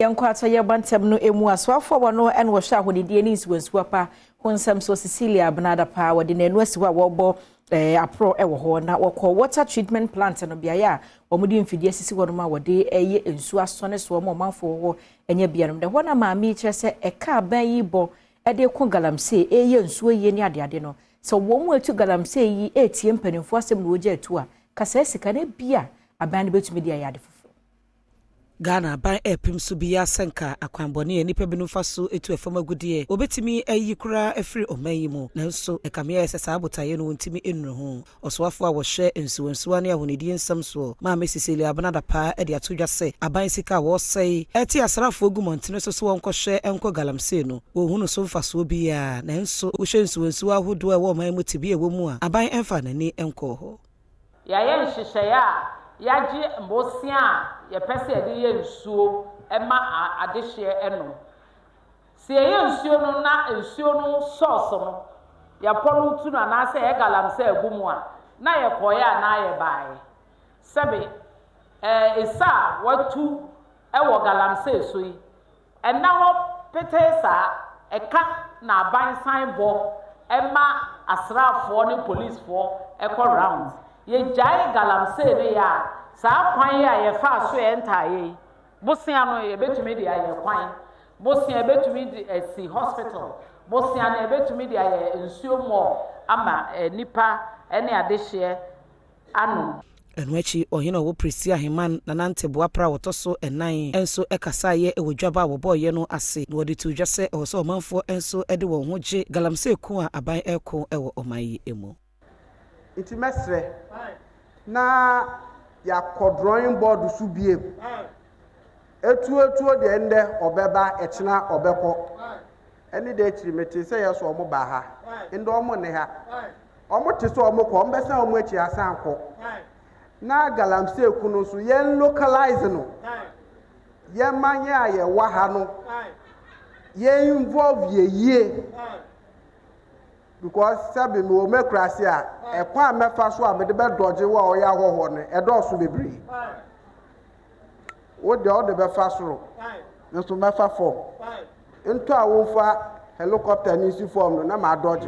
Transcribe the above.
Yankwato Yabantem no emu aswafo wono en wo hwa hodidie ni nsuwansuwa pa honsam so Cecilia Benada pa wode na enu asiwa wo apro ewo ho na wokọ water treatment plant no bia ya omudi mfidie sisi wono ma wode eye ensu asone so mo manfo ho enye bianom de ho na maami kire se eka aban yi bo ede ko Galamsey eye ensu eye ni ade no so wo mu etu Galamsey yi etie mpanimfo asem no oje atu a kasa sika na bia aban ne betumi dia yade Ghana ban epim so biya senka akwanbone nipa binu faso etu efama gudie obetimi ayi kura efri omanyi mu nanso ekamea esesa abotaye no ntimi enru ho oswafo a wo hye ensuwansuwa ne ahonidie nsam so ma Cecilia Benada pa e de atodwa se aban sika wo sei eti asrafo ogumontene so wonko hye enko Galamsey no wo hunu so mfaso biya nanso wo hye ensuwansuwa hodo e wo man mu tibi e wo mu a aban emfa nani enko ho ya ye nhyehyeye yaji mbosia ye pese ede ye nsuo ema adehye eno se ye nsuo no na nsuo no source no ya polu tu na na se ye Galamsey agumu a na ye koya na ye bae sebe isa watu ewo Galamsey so yi ena ho petesa eka na ban sign bo ema asrafo ni police for eco round ye jai Galamsey ne ya sa kwan ya ye fa so entaye bosia no ye betumi dia ye kwan bosia betumi di si hospital bosia na betumi dia ye nsuo mo ama nipa ene adehye anu enwechi ohina wo presi aheman na nantebo apra wotoso enan enso ekasa ye ewodwaba wo boye no ase no de tudwa se oso omanfo enso ede wo hoje Galamsey ko a aban eko ewo omayi emu intimesre na ya drawing board su bie etu de ende obeba echina obeko eni de chirimete se yeso omo ba ha ndo omo ne ha omo te so omo ko mbesa omo echi asan ko na Galamsey kunu so yen localize no ye manye aye wa ha no ye involve ye because sabi me o mekrasi a ekwa mefa so a me de be doje wa o ya hoho ne edo so bebre o de be fa so nso mefa fo into a wo fa helicopter ni si form no na ma doje